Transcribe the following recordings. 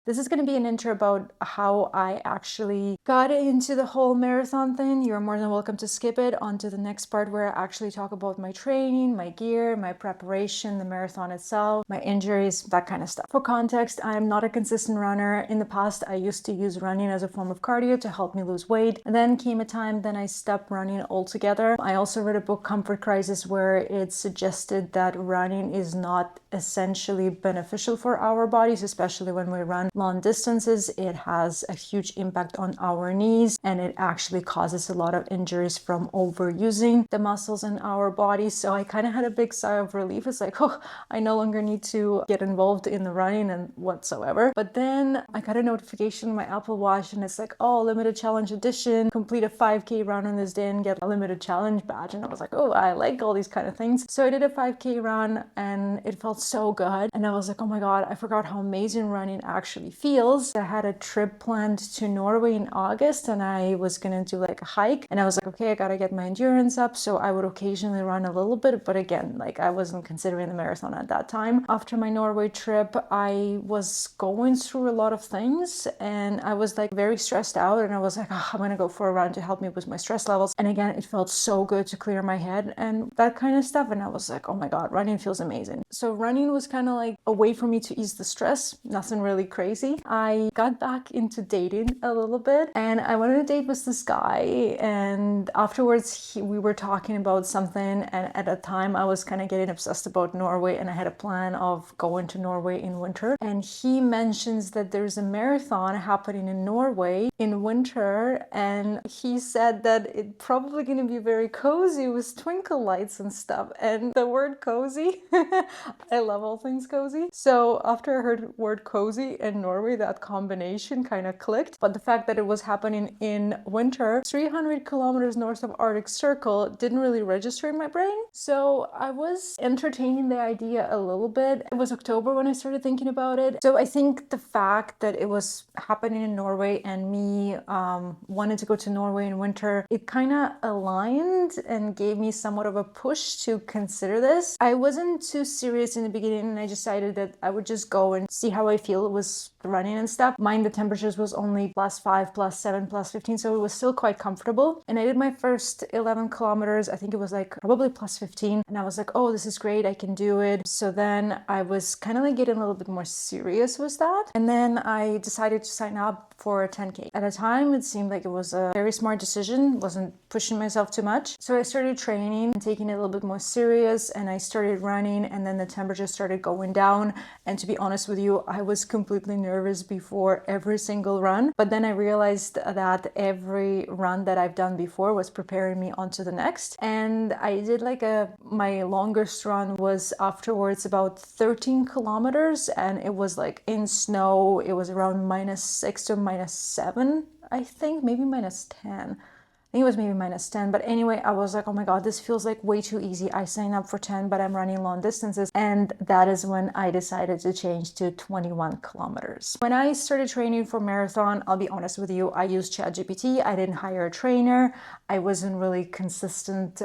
This is going to be an intro about how I actually got into the whole marathon thing. You're more than welcome to skip it onto the next part where I actually talk about my training, my gear, my preparation, the marathon itself, my injuries, that kind of stuff. For context, I am not a consistent runner. In the past, I used to use running as a form of cardio to help me lose weight. And then came a time then I stopped running altogether. I also read a book, Comfort Crisis, where it suggested that running is not essentially beneficial for our bodies, especially when we run long distances. It has a huge impact on our knees, and it actually causes a lot of injuries from overusing the muscles in our bodies. So I kind of had a big sigh of relief. It's like, oh, I no longer need to get involved in the running and whatsoever. But then I got a notification on my Apple Watch, and it's like, oh, limited challenge edition, complete a 5K run on this day and get a limited challenge badge. And I was like, oh, I like all these kind of things. So I did a 5K run and it felt so good. And I was like, oh my God, I forgot how amazing running actually feels. I had a trip planned to Norway in August, and I was gonna do like a hike. And I was like, okay, I gotta get my endurance up. So I would occasionally run a little bit, but again, like I wasn't considering the marathon at that time. After my Norway trip, I was going through a lot of things and I was like very stressed out, and I was like, oh, I'm gonna go for a run to help me with my stress levels. And again, it felt so good to clear my head and that kind of stuff. And I was like, oh my God, running feels amazing. So running was kind of like a way for me to ease the stress, nothing really crazy. I got back into dating a little bit, and I went on a date with this guy, and afterwards we were talking about something, and at a time I was kind of getting obsessed about Norway, and I had a plan of going to Norway in winter. And he mentions that there's a marathon happening in Norway in winter, and he said that it's probably going to be very cozy with twinkle lights and stuff. And the word cozy, I love all things cozy. So after I heard word cozy and Norway, that combination kind of clicked. But the fact that it was happening in winter, 300 kilometers north of Arctic Circle, didn't really register in my brain. So I was entertaining the idea a little bit. It was October when I started thinking about it. So I think the fact that it was happening in Norway and me wanting to go to Norway in winter, it kind of aligned and gave me somewhat of a push to consider this. I wasn't too serious in the beginning, and I decided that I would just go and see how I feel. It was running and stuff. Mind the temperatures was only +5, +7, +15, so it was still quite comfortable. And I did my first 11 kilometers. I think it was like probably +15, and I was like, oh, this is great, I can do it. So then I was kind of like getting a little bit more serious with that, and then I decided to sign up for a 10K. At a time, it seemed like it was a very smart decision, wasn't pushing myself too much. So I started training and taking it a little bit more serious, and I started running, and then the temperature started going down. And to be honest with you, I was completely nervous before every single run. But then I realized that every run that I've done before was preparing me onto the next. And I did like my longest run was afterwards about 13 kilometers, and it was like in snow. It was around -6 to -7, I think, maybe -10. I think it was maybe -10, but anyway, I was like, oh my God, this feels like way too easy. I signed up for 10, but I'm running long distances. And that is when I decided to change to 21 kilometers. When I started training for marathon, I'll be honest with you, I used ChatGPT. I didn't hire a trainer. I wasn't really consistent,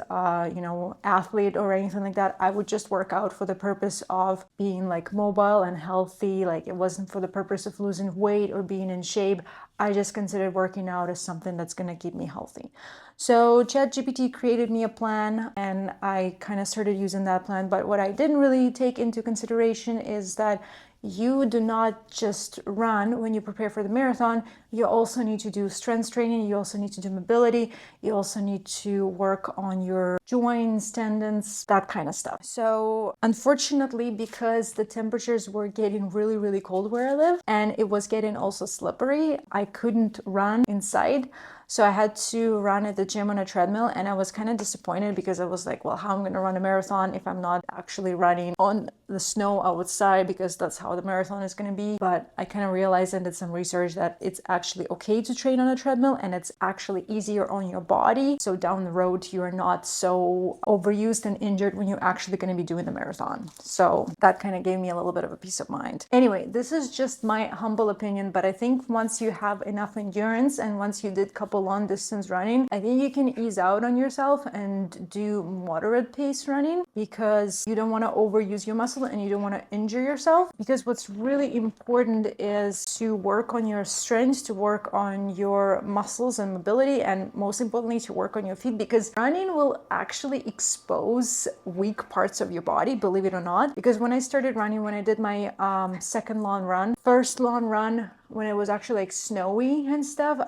athlete or anything like that. I would just work out for the purpose of being like mobile and healthy. Like it wasn't for the purpose of losing weight or being in shape. I just considered working out as something that's going to keep me healthy. So ChatGPT created me a plan, and I kind of started using that plan. But what I didn't really take into consideration is that you do not just run when you prepare for the marathon. You also need to do strength training. You also need to do mobility. You also need to work on your joints, tendons, that kind of stuff. So unfortunately, because the temperatures were getting really, really cold where I live, and it was getting also slippery, I couldn't run inside. So I had to run at the gym on a treadmill, and I was kind of disappointed because I was like, well, how am I going to run a marathon if I'm not actually running on the snow outside, because that's how the marathon is going to be. But I kind of realized and did some research that it's actually okay to train on a treadmill, and it's actually easier on your body. So down the road, you're not so overused and injured when you're actually going to be doing the marathon. So that kind of gave me a little bit of a peace of mind. Anyway, this is just my humble opinion, but I think once you have enough endurance and once you did a couple long distance running, I think you can ease out on yourself and do moderate pace running, because you don't want to overuse your muscle and you don't want to injure yourself. Because because what's really important is to work on your strength, to work on your muscles and mobility, and most importantly, to work on your feet, because running will actually expose weak parts of your body, believe it or not. Because when I started running, when I did my second long run, first long run, when it was actually like snowy and stuff,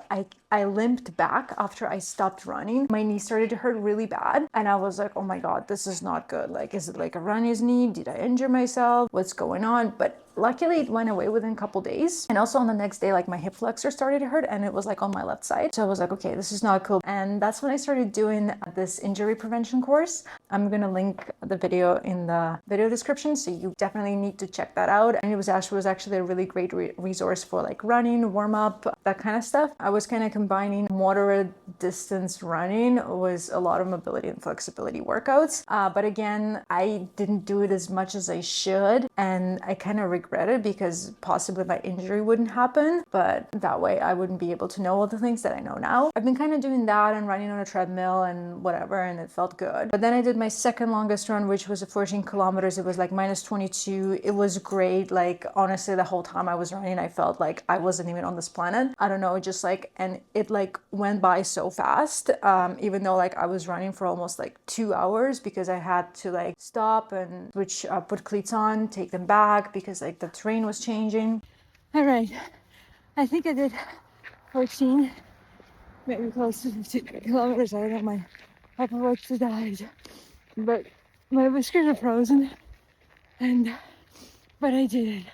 I limped back after I stopped running. My knee started to hurt really bad. And I was like, oh my God, this is not good. Like, is it like a runner's knee? Did I injure myself? What's going on? But luckily it went away within a couple days. And also on the next day, like my hip flexor started to hurt and it was like on my left side. So I was like, okay, this is not cool. And that's when I started doing this injury prevention course. I'm going to link the video in the video description. So you definitely need to check that out. And it was actually a really great resource for like running, warm up, that kind of stuff. I was kind of combining moderate distance running with a lot of mobility and flexibility workouts. But again, I didn't do it as much as I should. And I kind of regret it because possibly my injury wouldn't happen. But that way I wouldn't be able to know all the things that I know now. I've been kind of doing that and running on a treadmill and whatever, and it felt good. But then I did my second longest run, which was 14 kilometers. It was like -22. It was great. Like honestly, the whole time I was running, I felt like I wasn't even on this planet. I don't know, just like, and it like went by so fast, even though like I was running for almost like 2 hours because I had to like stop and switch, put cleats on, take them back because like the terrain was changing. All right, I think I did 14, maybe close to 15 kilometers. I don't know, my Apple Watch died, but my whiskers are frozen, but I did it.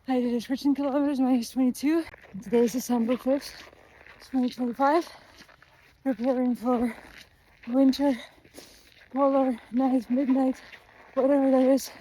I did it 14 kilometers, -22. Today is December 5th, 2025. Preparing for winter, polar night, midnight, whatever that is.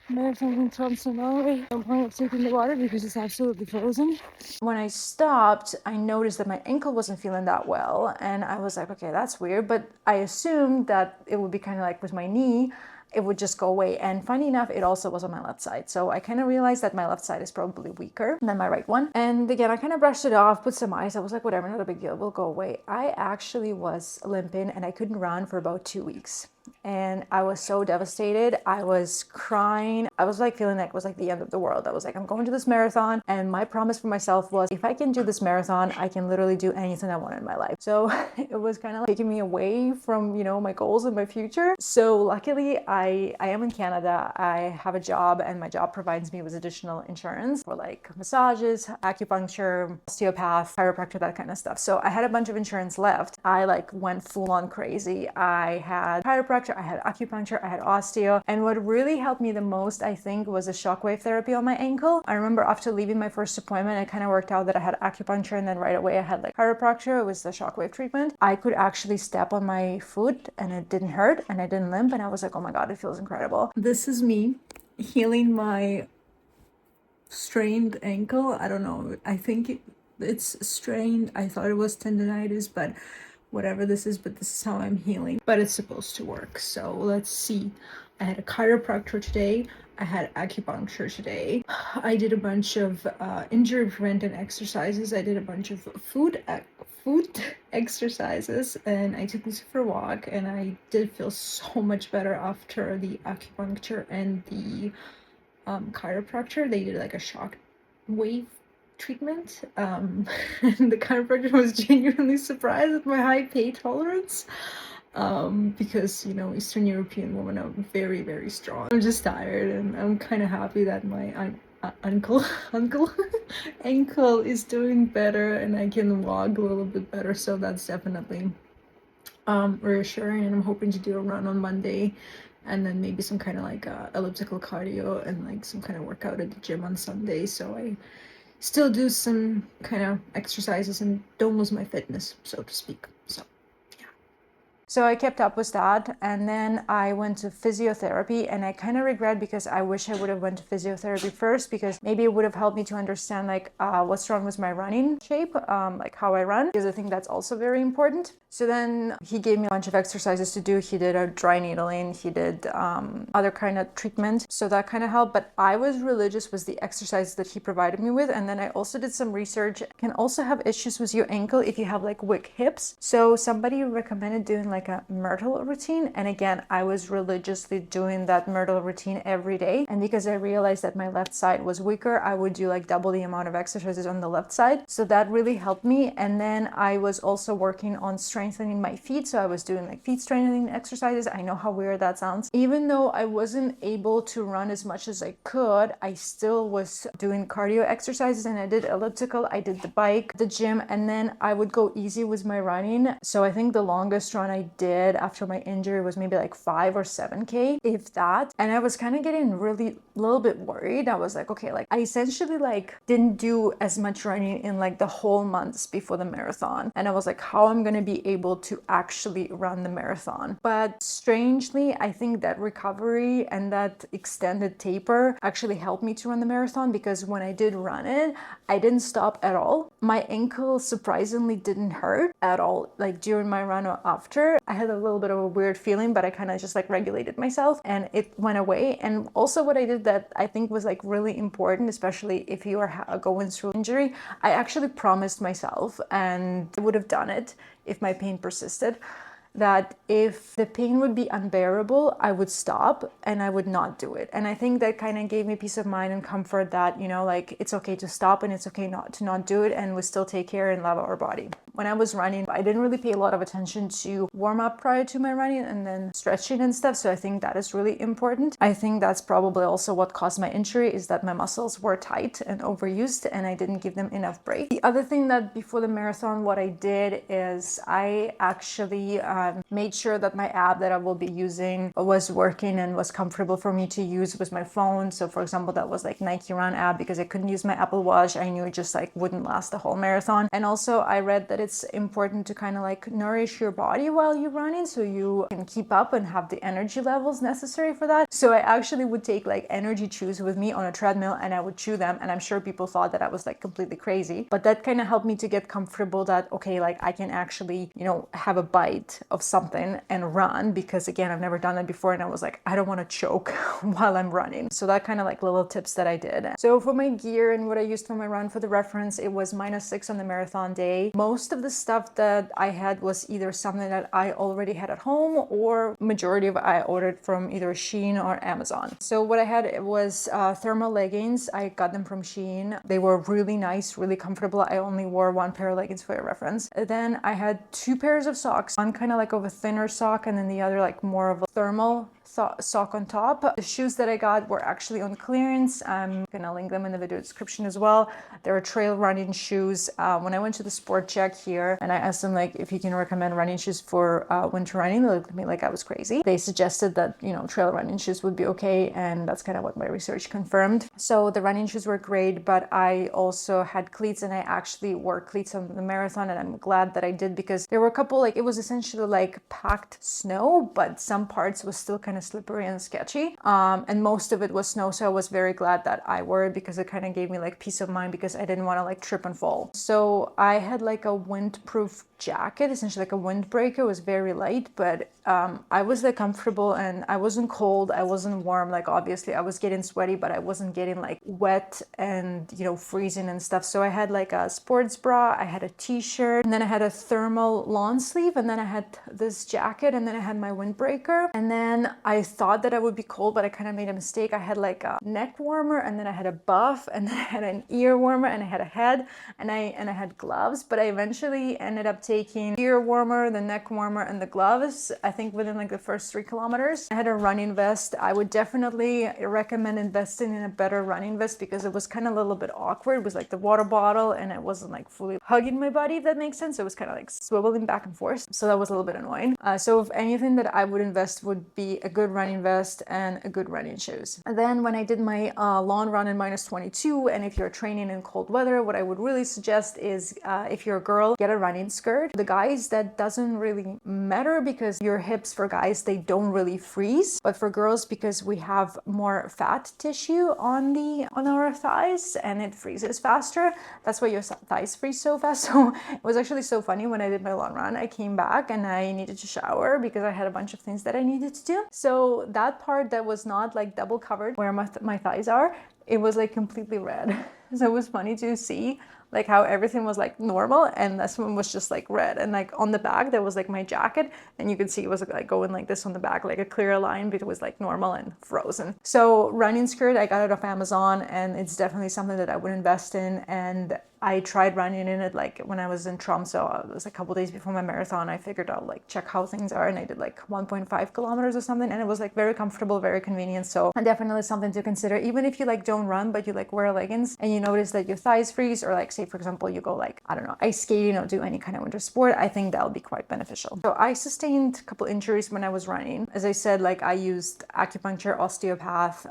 Marathon in Tromsø, Norway. No point of taking the water because it's absolutely frozen. When I stopped, I noticed that my ankle wasn't feeling that well. And I was like, okay, that's weird. But I assumed that it would be kind of like with my knee, it would just go away. And funny enough, it also was on my left side. So I kind of realized that my left side is probably weaker than my right one. And again, I kind of brushed it off, put some ice. I was like, whatever, not a big deal, will go away. I actually was limping and I couldn't run for about 2 weeks. And I was so devastated. I was crying. I was like feeling like it was like the end of the world. I was like, I'm going to this marathon. And my promise for myself was, if I can do this marathon, I can literally do anything I want in my life. So it was kind of like taking me away from, you know, my goals and my future. So luckily I am in Canada. I have a job and my job provides me with additional insurance for like massages, acupuncture, osteopath, chiropractor, that kind of stuff. So I had a bunch of insurance left. I like went full on crazy. I had chiropractor, I had acupuncture, I had osteo. And what really helped me the most, I think, was the shockwave therapy on my ankle. I remember after leaving my first appointment, it kind of worked out that I had acupuncture and then right away I had like chiropractor. It was the shockwave treatment. I could actually step on my foot and it didn't hurt and I didn't limp. And I was like, oh my God, it feels incredible. This is me healing my strained ankle. I don't know. I think it's strained. I thought it was tendonitis, but whatever this is, but this is how I'm healing. But it's supposed to work. So let's see. I had a chiropractor today. I had acupuncture today. I did a bunch of injury prevention exercises. I did a bunch of food exercises, and I took Lucy for a walk, and I did feel so much better after the acupuncture and the chiropractor. They did like a shock wave treatment, and the chiropractor was genuinely surprised at my high pain tolerance, because, you know, Eastern European women are very, very strong. I'm just tired, and I'm kind of happy that my ankle is doing better and I can walk a little bit better. So that's definitely reassuring, and I'm hoping to do a run on Monday and then maybe some kind of like elliptical cardio and like some kind of workout at the gym on Sunday, so I still do some kind of exercises and don't lose my fitness, so to speak. So I kept up with that, and then I went to physiotherapy, and I kind of regret because I wish I would have went to physiotherapy first, because maybe it would have helped me to understand like what's wrong with my running shape, like how I run, because I think that's also very important. So then he gave me a bunch of exercises to do. He did a dry needling, he did other kind of treatment, so that kind of helped. But I was religious with the exercises that he provided me with, and then I also did some research. You can also have issues with your ankle if you have like weak hips. So somebody recommended doing like a MYRTL routine. And again, I was religiously doing that MYRTL routine every day. And because I realized that my left side was weaker, I would do like double the amount of exercises on the left side. So that really helped me. And then I was also working on strengthening my feet. So I was doing like feet strengthening exercises. I know how weird that sounds. Even though I wasn't able to run as much as I could, I still was doing cardio exercises, and I did elliptical, I did the bike, the gym, and then I would go easy with my running. So I think the longest run I did after my injury was maybe like 5 or 7K, if that. And I was kind of getting really a little bit worried. I was like, okay, like I essentially like didn't do as much running in like the whole months before the marathon. And I was like, how I'm going to be able to actually run the marathon. But strangely, I think that recovery and that extended taper actually helped me to run the marathon, because when I did run it, I didn't stop at all. My ankle surprisingly didn't hurt at all, like during my run or after. I had a little bit of a weird feeling, but I kind of just like regulated myself and it went away. And also what I did that I think was like really important, especially if you are going through injury, I actually promised myself, and I would have done it if my pain persisted, that if the pain would be unbearable, I would stop and I would not do it. And I think that kind of gave me peace of mind and comfort that, you know, like it's okay to stop and it's okay not to not do it, and we still take care and love our body. When I was running, I didn't really pay a lot of attention to warm up prior to my running and then stretching and stuff. So I think that is really important. I think that's probably also what caused my injury, is that my muscles were tight and overused and I didn't give them enough break. The other thing that before the marathon, what I did is I actually made sure that my app that I will be using was working and was comfortable for me to use with my phone. So for example, that was like Nike Run app, because I couldn't use my Apple Watch. I knew it just like wouldn't last the whole marathon. And also I read that it's important to kind of like nourish your body while you're running, so you can keep up and have the energy levels necessary for that. So I actually would take like energy chews with me on a treadmill and I would chew them. And I'm sure people thought that I was like completely crazy, but that kind of helped me to get comfortable that, okay, like I can actually, you know, have a bite of something and run, because again, I've never done that before. And I was like, I don't want to choke while I'm running. So that kind of like little tips that I did. So for my gear and what I used for my run, for the reference, it was -6 on the marathon day. Most of the stuff that I had was either something that I already had at home, or majority of it I ordered from either SHEIN or Amazon. So what I had was thermal leggings. I got them from SHEIN. They were really nice, really comfortable. I only wore one pair of leggings for your reference. Then I had 2 pairs of socks, one kind of like of a thinner sock and then the other like more of a thermal sock on top. The shoes that I got were actually on clearance. I'm gonna link them in the video description as well. They're trail running shoes. When I went to the sport check here and I asked them like if you can recommend running shoes for winter running, they looked at me like I was crazy. They suggested that, you know, trail running shoes would be okay, and that's kind of what my research confirmed. So the running shoes were great, but I also had cleats, and I actually wore cleats on the marathon, and I'm glad that I did, because there were a couple, like it was essentially like packed snow, but some parts was still kind of slippery and sketchy, and most of it was snow. So I was very glad that I wore it, because it kind of gave me like peace of mind, because I didn't want to like trip and fall. So I had like a windproof jacket, essentially like a windbreaker. It was very light, but I was like comfortable and I wasn't cold, I wasn't warm. Like obviously I was getting sweaty, but I wasn't getting like wet and, you know, freezing and stuff. So I had like a sports bra, I had a t-shirt, and then I had a thermal lawn sleeve, and then I had this jacket, and then I had my windbreaker. And then I thought that I would be cold, but I kind of made a mistake. I had like a neck warmer, and then I had a buff, and then I had an ear warmer, and I had a head, and I had gloves. But I eventually ended up taking ear warmer, the neck warmer, and the gloves, I think within like the first 3 kilometers. I had a running vest. I would definitely recommend investing in a better running vest, because it was kind of a little bit awkward. It was like the water bottle, and it wasn't like fully hugging my body, if that makes sense. It was kind of like swiveling back and forth. So that was a little bit annoying. So if anything that I would invest would be a good running vest and a good running shoes. And then when I did my long run in -22, and if you're training in cold weather, what I would really suggest is if you're a girl, get a running skirt. The guys, that doesn't really matter, because your hips for guys, they don't really freeze, but for girls, because we have more fat tissue on our thighs and it freezes faster, that's why your thighs freeze so fast. So it was actually so funny when I did my long run. I came back and I needed to shower because I had a bunch of things that I needed to do. So that part that was not like double covered where my thighs are, it was like completely red. So it was funny to see like how everything was like normal and this one was just like red. And like on the back there was like my jacket, and you could see it was like going like this on the back, like a clear line, but it was like normal and frozen. So running skirt, I got it off Amazon, and it's definitely something that I would invest in. And I tried running in it like when I was in Tromsø. It was a couple days before my marathon. I figured out like check how things are, and I did like 1.5 kilometers or something, and it was like very comfortable, very convenient. So definitely something to consider, even if you like don't run but you like wear leggings and you notice that your thighs freeze, or like say for example you go like, I don't know, ice skating or do any kind of winter sport. I think that'll be quite beneficial. So I sustained a couple injuries when I was running. As I said, like I used acupuncture, osteopath,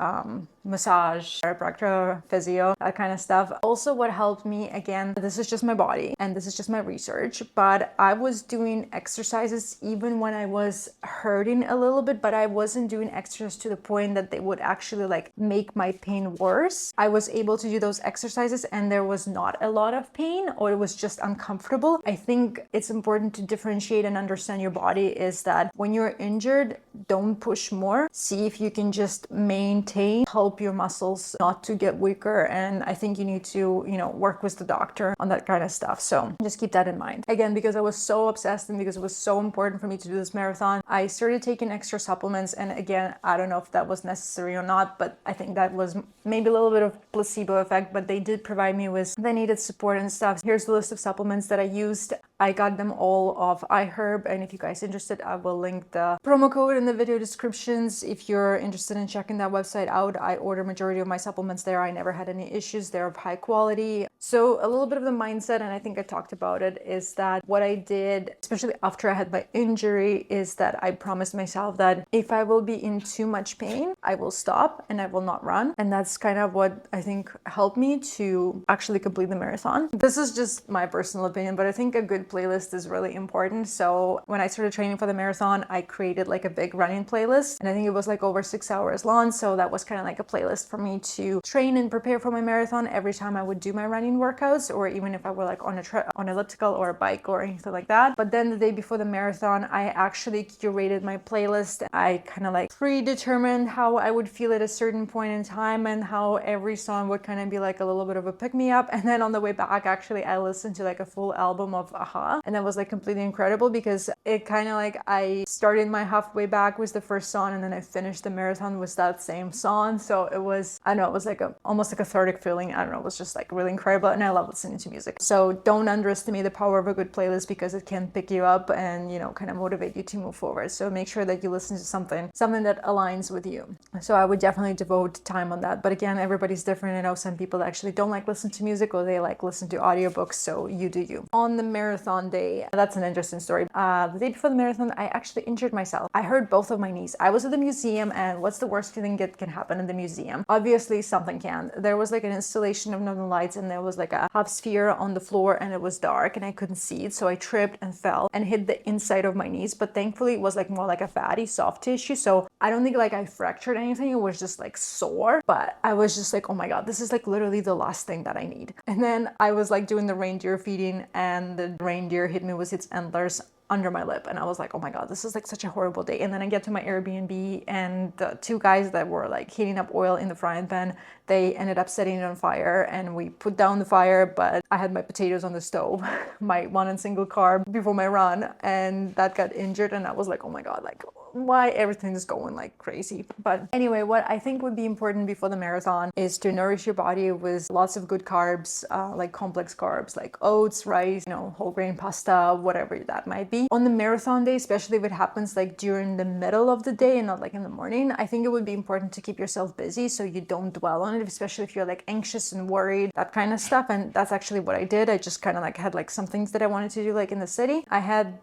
massage, chiropractor, physio, that kind of stuff. Also what helped me, again, this is just my body and this is just my research, but I was doing exercises even when I was hurting a little bit, but I wasn't doing exercises to the point that they would actually like make my pain worse. I was able to do those exercises and there was not a lot of pain, or it was just uncomfortable. I think it's important to differentiate and understand your body, is that when you're injured, don't push more. See if you can just maintain, help your muscles not to get weaker. And I think you need to, you know, work with the doctor on that kind of stuff. So just keep that in mind. Again, because I was so obsessed and because it was so important for me to do this marathon, I started taking extra supplements. And again, I don't know if that was necessary or not, but I think that was maybe a little bit of placebo effect, but they did provide me with the needed support and stuff. Here's the list of supplements that I used. I got them all off iHerb, and if you guys are interested, I will link the promo code in the video descriptions. If you're interested in checking that website out, I order majority of my supplements there. I never had any issues. They're of high quality. So a little bit of the mindset, and I think I talked about it, is that what I did, especially after I had my injury, is that I promised myself that if I will be in too much pain, I will stop and I will not run. And that's kind of what I think helped me to actually complete the marathon. This is just my personal opinion, but I think a good playlist is really important. So when I started training for the marathon, I created like a big running playlist, and I think it was like over 6 hours long. So that was kind of like a playlist for me to train and prepare for my marathon every time I would do my running workouts, or even if I were like on elliptical or a bike or anything like that. But then the day before the marathon, I actually curated my playlist. I kind of like predetermined how I would feel at a certain point in time and how every song would kind of be like a little bit of a pick-me-up. And then on the way back, actually, I listened to like a full album of Aha, and that was like completely incredible, because it kind of like, I started my halfway back with the first song, and then I finished the marathon with that same song. So it was, I don't know, it was like almost a cathartic feeling. I don't know, it was just like really incredible, and I love listening to music. So don't underestimate the power of a good playlist, because it can pick you up and, you know, kind of motivate you to move forward. So make sure that you listen to something that aligns with you. So I would definitely devote time on that. But again, everybody's different. I know some people actually don't like listen to music, or they like listen to audiobooks, so you do you. On the marathon day, that's an interesting story. The day before the marathon, I actually injured myself. I hurt both of my knees. I was at the museum, and what's the worst thing that can happen in the museum? Obviously something can. There was like an installation of northern lights, and there was like a half sphere on the floor, and it was dark and I couldn't see it, so I tripped and fell and hit the inside of my knees. But thankfully it was like more like a fatty soft tissue, so I don't think like I fractured anything. It was just like sore, but I was just like, oh my god, this is like literally the last thing that I need. And then I was like doing the reindeer feeding, and the reindeer hit me with its antlers under my lip, and I was like, oh my god, this is like such a horrible day. And then I get to my Airbnb, and the two guys that were like heating up oil in the frying pan, they ended up setting it on fire, and we put down the fire, but I had my potatoes on the stove, my one and single carb before my run, and that got injured. And I was like, oh my god, like why everything is going like crazy. But anyway, what I think would be important before the marathon is to nourish your body with lots of good carbs, like complex carbs, like oats, rice, you know, whole grain pasta, whatever that might be. On the marathon day, especially if it happens like during the middle of the day and not like in the morning, I think it would be important to keep yourself busy so you don't dwell on it, especially if you're like anxious and worried, that kind of stuff. And that's actually what I did. I just kind of like had like some things that I wanted to do like in the city. I had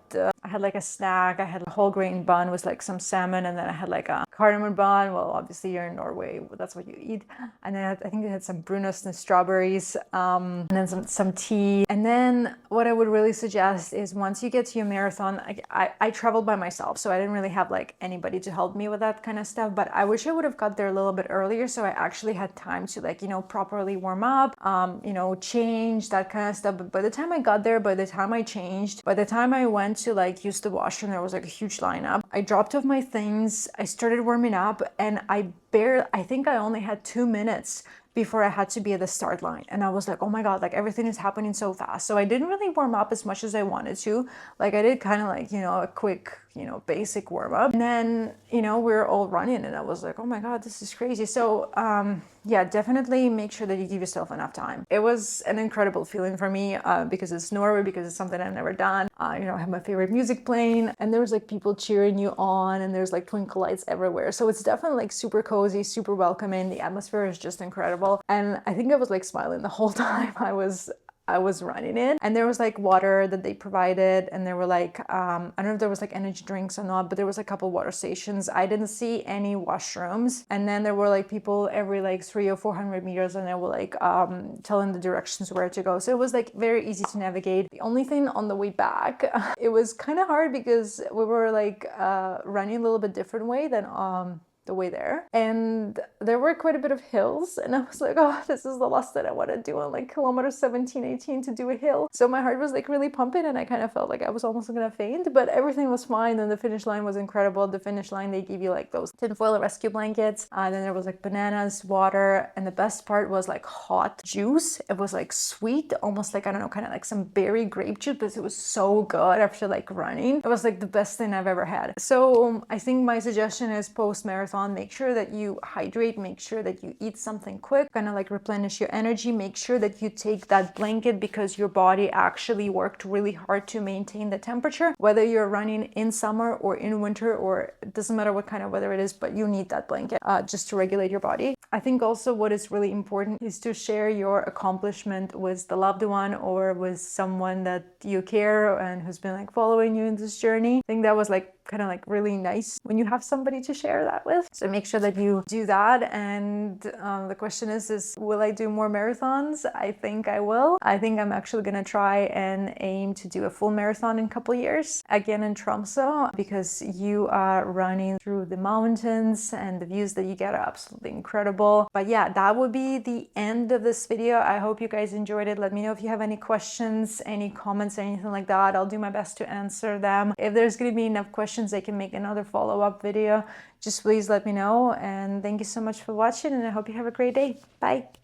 like a snack. I had a whole grain bun with like some salmon, and then I had like a cardamom bun. Well, obviously you're in Norway, that's what you eat. And then I think they had some brunost and strawberries, and then some tea. And then what I would really suggest is, once you get to your marathon, I traveled by myself, so I didn't really have like anybody to help me with that kind of stuff, but I wish I would have got there a little bit earlier, so I actually had time to like, you know, properly warm up, you know, change, that kind of stuff. But by the time I got there, by the time I changed, by the time I went to like use the washroom, there was like a huge lineup. I dropped off my things, I started warming up, and I think I only had 2 minutes before I had to be at the start line. And I was like, oh my God, like everything is happening so fast. So I didn't really warm up as much as I wanted to. Like I did kind of like, you know, a quick, you know, basic warm up. And then, you know, we were all running and I was like, oh my God, this is crazy. So yeah, definitely make sure that you give yourself enough time. It was an incredible feeling for me because it's Norway, because it's something I've never done. You know, I have my favorite music playing and there was like people cheering you on and there's like twinkle lights everywhere. So it's definitely like super cozy, super welcoming. The atmosphere is just incredible. And I think I was like smiling the whole time I was running it. And there was like water that they provided and there were like I don't know if there was like energy drinks or not, but there was a couple water stations. I didn't see any washrooms. And then there were like people every like 300 or 400 meters and they were like telling the directions where to go. So it was like very easy to navigate. The only thing on the way back, it was kind of hard because we were like running a little bit different way than the way there, and there were quite a bit of hills, and I was like, oh, this is the last that I want to do on like kilometer 17, 18 to do a hill. So my heart was like really pumping and I kind of felt like I was almost gonna faint, but everything was fine. And the finish line was incredible. The finish line, they give you like those tinfoil rescue blankets, and then there was like bananas, water, and the best part was like hot juice. It was like sweet, almost like, I don't know, kind of like some berry grape juice, but it was so good after like running. It was like the best thing I've ever had. So I think my suggestion is post-marathon, make sure that you hydrate, make sure that you eat something quick, kind of like replenish your energy, make sure that you take that blanket because your body actually worked really hard to maintain the temperature, whether you're running in summer or in winter, or it doesn't matter what kind of weather it is, but you need that blanket just to regulate your body. I think also what is really important is to share your accomplishment with the loved one or with someone that you care and who's been like following you in this journey. I think that was like kind of like really nice when you have somebody to share that with. So make sure that you do that. And the question is will I do more marathons? I think I will. I think I'm actually gonna try and aim to do a full marathon in a couple years again in Tromsø, because you are running through the mountains and the views that you get are absolutely incredible. But yeah, that would be the end of this video. I hope you guys enjoyed it. Let me know if you have any questions, any comments, anything like that. I'll do my best to answer them. If there's gonna be enough questions, I can make another follow-up video. Just please let me know. And thank you so much for watching, and I hope you have a great day. Bye.